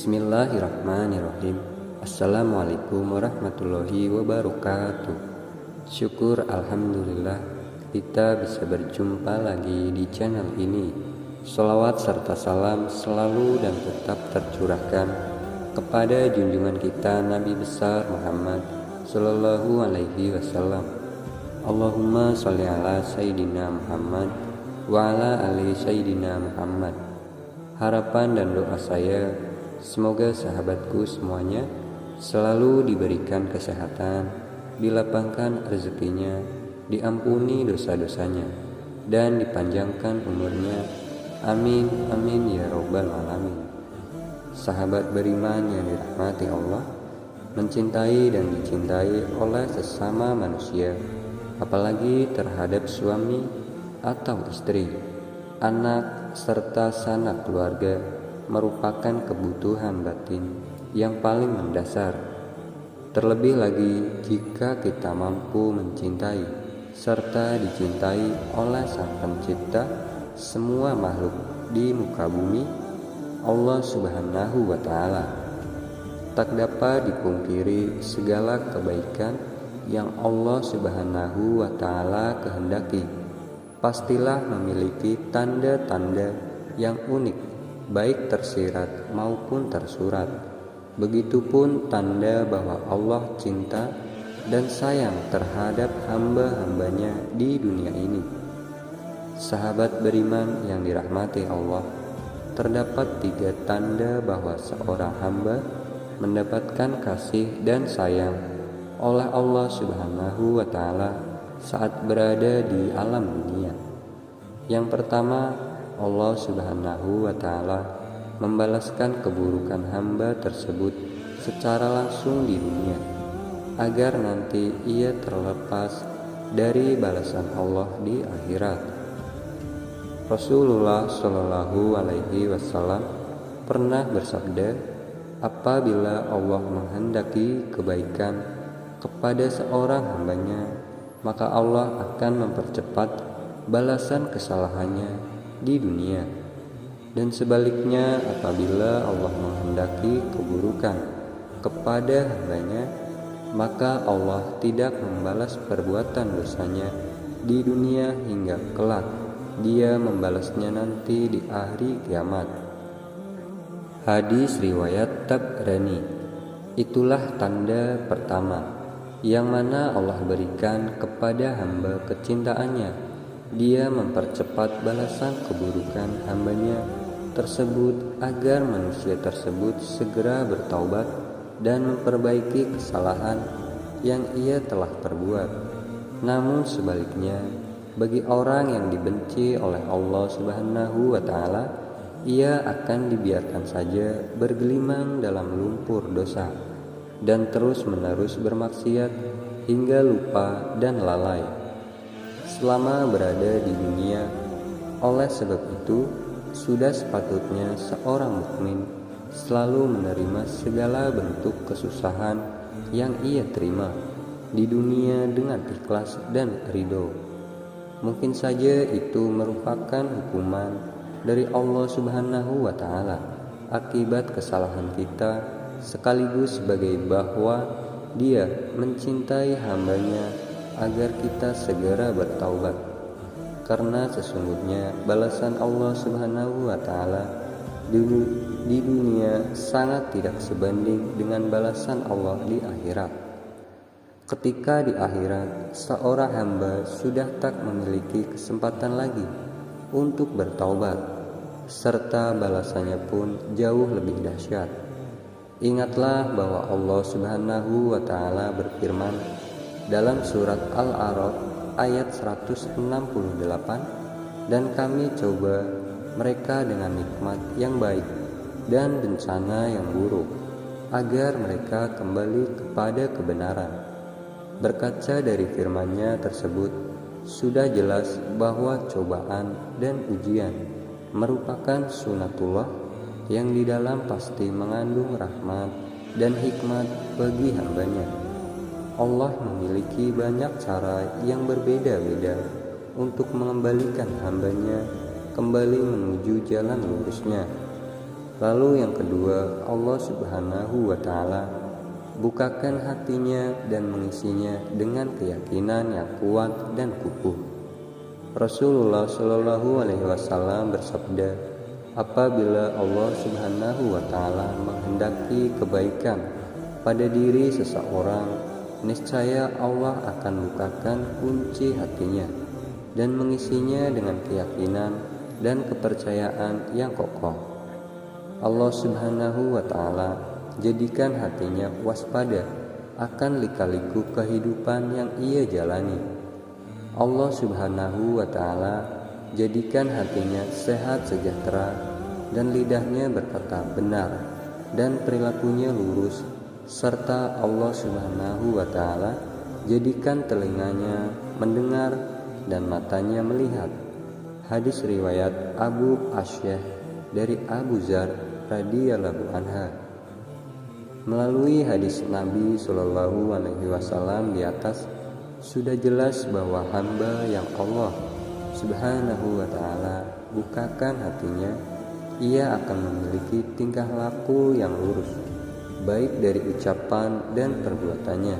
Bismillahirrahmanirrahim. Assalamualaikum warahmatullahi wabarakatuh. Syukur alhamdulillah kita bisa berjumpa lagi di channel ini. Sholawat serta salam selalu dan tetap tercurahkan kepada junjungan kita Nabi besar Muhammad Sallallahu Alaihi Wasallam. Allahumma sholli ala Sayyidina Muhammad wa ala ali Sayyidina Muhammad. Harapan dan doa saya, semoga sahabatku semuanya selalu diberikan kesehatan, dilapangkan rezekinya, diampuni dosa-dosanya, dan dipanjangkan umurnya. Amin, amin ya robbal alamin. Sahabat beriman yang dirahmati Allah, mencintai dan dicintai oleh sesama manusia, apalagi terhadap suami atau istri, anak, serta sanak keluarga merupakan kebutuhan batin yang paling mendasar. Terlebih lagi jika kita mampu mencintai serta dicintai oleh Sang Pencipta semua makhluk di muka bumi, Allah Subhanahu wa Ta'ala. Tak dapat dipungkiri segala kebaikan yang Allah Subhanahu wa Ta'ala kehendaki pastilah memiliki tanda-tanda yang unik, baik tersirat maupun tersurat. Begitupun tanda bahwa Allah cinta dan sayang terhadap hamba-hambanya di dunia ini. Sahabat beriman yang dirahmati Allah, terdapat 3 tanda bahwa seorang hamba mendapatkan kasih dan sayang oleh Allah Subhanahu wa Ta'ala saat berada di alam dunia. Yang pertama, Allah Subhanahu wa Ta'ala membalaskan keburukan hamba tersebut secara langsung di dunia, agar nanti ia terlepas dari balasan Allah di akhirat. Rasulullah Shallallahu Alaihi Wasallam pernah bersabda, apabila Allah menghendaki kebaikan kepada seorang hambanya, maka Allah akan mempercepat balasan kesalahannya di dunia. Dan sebaliknya, apabila Allah menghendaki keburukan kepada hambanya, maka Allah tidak membalas perbuatan dosanya di dunia hingga kelak Dia membalasnya nanti di hari kiamat. Hadis riwayat Tabrani. Itulah tanda pertama yang mana Allah berikan kepada hamba kecintaannya. Dia mempercepat balasan keburukan hambanya tersebut agar manusia tersebut segera bertaubat dan memperbaiki kesalahan yang ia telah perbuat. Namun sebaliknya, bagi orang yang dibenci oleh Allah Subhanahu wa Ta'ala, ia akan dibiarkan saja bergelimang dalam lumpur dosa dan terus-menerus bermaksiat hingga lupa dan lalai selama berada di dunia. Oleh sebab itu, sudah sepatutnya seorang mukmin selalu menerima segala bentuk kesusahan yang ia terima di dunia dengan ikhlas dan ridho. Mungkin saja itu merupakan hukuman dari Allah Subhanahu wa Ta'ala akibat kesalahan kita, sekaligus sebagai bahwa Dia mencintai hambanya agar kita segera bertaubat. Karena sesungguhnya balasan Allah Subhanahu wa Ta'ala di dunia sangat tidak sebanding dengan balasan Allah di akhirat. Ketika di akhirat seorang hamba sudah tak memiliki kesempatan lagi untuk bertaubat, serta balasannya pun jauh lebih dahsyat. Ingatlah bahwa Allah Subhanahu wa Ta'ala berfirman dalam surat Al-A'raf ayat 168, dan kami coba mereka dengan nikmat yang baik dan bencana yang buruk, agar mereka kembali kepada kebenaran. Berkaca dari firman-Nya tersebut, sudah jelas bahwa cobaan dan ujian merupakan sunatullah yang di dalam pasti mengandung rahmat dan hikmat bagi hambanya. Allah memiliki banyak cara yang berbeda-beda untuk mengembalikan hambanya kembali menuju jalan lurusnya. Lalu yang kedua, Allah Subhanahu wa Ta'ala bukakan hatinya dan mengisinya dengan keyakinan yang kuat dan kukuh. Rasulullah Shallallahu Alaihi Wasallam bersabda, apabila Allah Subhanahu wa Ta'ala menghendaki kebaikan pada diri seseorang, niscaya Allah akan bukakan kunci hatinya dan mengisinya dengan keyakinan dan kepercayaan yang kokoh. Allah Subhanahu wa Ta'ala jadikan hatinya waspada akan lika-liku kehidupan yang ia jalani. Allah Subhanahu wa Ta'ala jadikan hatinya sehat sejahtera dan lidahnya berkata benar dan perilakunya lurus, serta Allah Subhanahu wa Ta'ala jadikan telinganya mendengar dan matanya melihat. Hadis riwayat Abu Asy'ah dari Abu Dzar radhiyallahu anha. Melalui hadis Nabi Shallallahu Alaihi Wasallam di atas, sudah jelas bahwa hamba yang Allah Subhanahu wa Ta'ala bukakan hatinya, ia akan memiliki tingkah laku yang lurus, baik dari ucapan dan perbuatannya.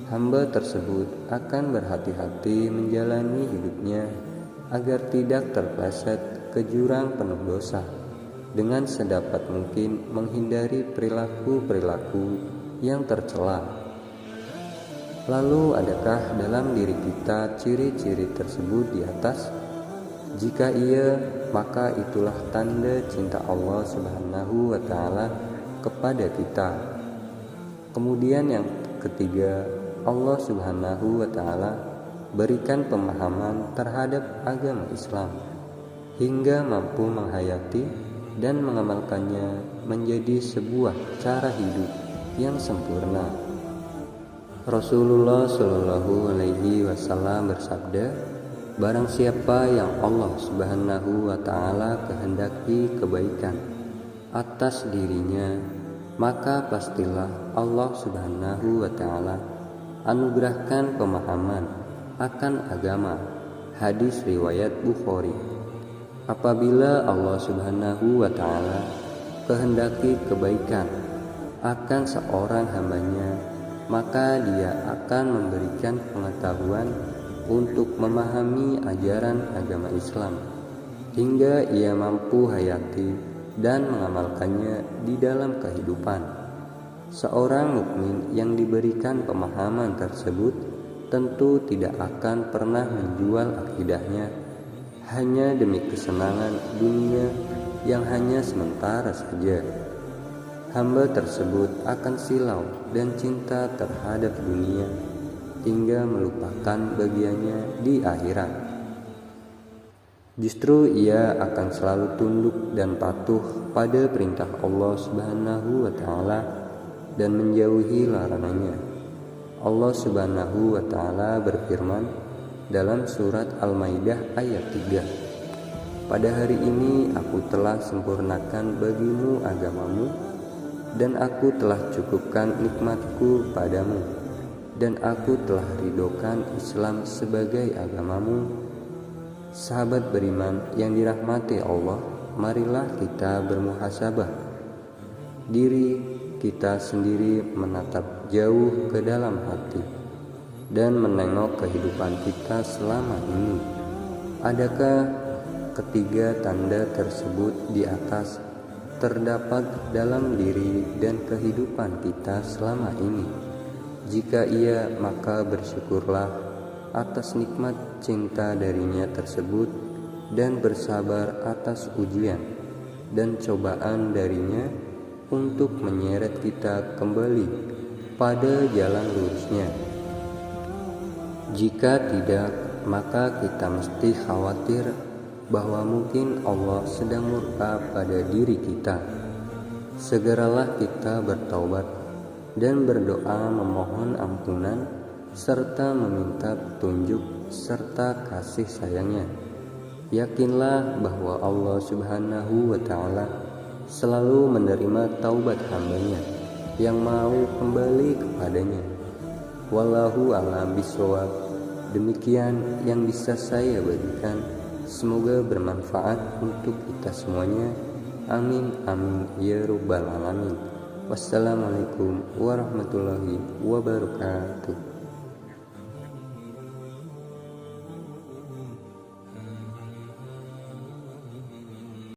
Hamba tersebut akan berhati-hati menjalani hidupnya agar tidak terpleset ke jurang penuh dosa, dengan sedapat mungkin menghindari perilaku-perilaku yang tercela. Lalu adakah dalam diri kita ciri-ciri tersebut di atas? Jika iya, maka itulah tanda cinta Allah Subhanahu wa Ta'ala kepada kita. Kemudian yang ketiga, Allah Subhanahu wa Ta'ala berikan pemahaman terhadap agama Islam hingga mampu menghayati dan mengamalkannya menjadi sebuah cara hidup yang sempurna. Rasulullah Shallallahu Alaihi Wasallam bersabda, barang siapa yang Allah Subhanahu wa Ta'ala kehendaki kebaikan atas dirinya, maka pastilah Allah Subhanahu wa Ta'ala anugerahkan pemahaman akan agama. Hadis riwayat Bukhari. Apabila Allah Subhanahu wa Ta'ala kehendaki kebaikan akan seorang hambanya, maka Dia akan memberikan pengetahuan untuk memahami ajaran agama Islam hingga ia mampu hayati dan mengamalkannya di dalam kehidupan. Seorang mukmin yang diberikan pemahaman tersebut tentu tidak akan pernah menjual akidahnya hanya demi kesenangan dunia yang hanya sementara saja. Hamba tersebut akan silau dan cinta terhadap dunia hingga melupakan bagiannya di akhirat. Justru ia akan selalu tunduk dan patuh pada perintah Allah Subhanahu wa Ta'ala dan menjauhi larangannya. Allah Subhanahu wa Ta'ala berfirman dalam surat Al-Maidah ayat 3, pada hari ini aku telah sempurnakan bagimu agamamu dan aku telah cukupkan nikmatku padamu dan aku telah ridhokan Islam sebagai agamamu. Sahabat beriman yang dirahmati Allah, marilah kita bermuhasabah diri kita sendiri, menatap jauh ke dalam hati dan menengok kehidupan kita selama ini. Adakah ketiga tanda tersebut di atas terdapat dalam diri dan kehidupan kita selama ini? Jika iya, maka bersyukurlah atas nikmat cinta darinya tersebut dan bersabar atas ujian dan cobaan darinya untuk menyeret kita kembali pada jalan lurusnya. Jika tidak, maka kita mesti khawatir bahwa mungkin Allah sedang murka pada diri kita. Segeralah kita bertaubat dan berdoa memohon ampunan serta meminta petunjuk serta kasih sayangnya. Yakinlah bahwa Allah Subhanahu wa Ta'ala selalu menerima taubat hambanya yang mau kembali kepadanya. Wallahu a'lam bishawab. Demikian yang bisa saya bagikan, semoga bermanfaat untuk kita semuanya. Amin amin ya rabbal alamin. Wassalamualaikum warahmatullahi wabarakatuh.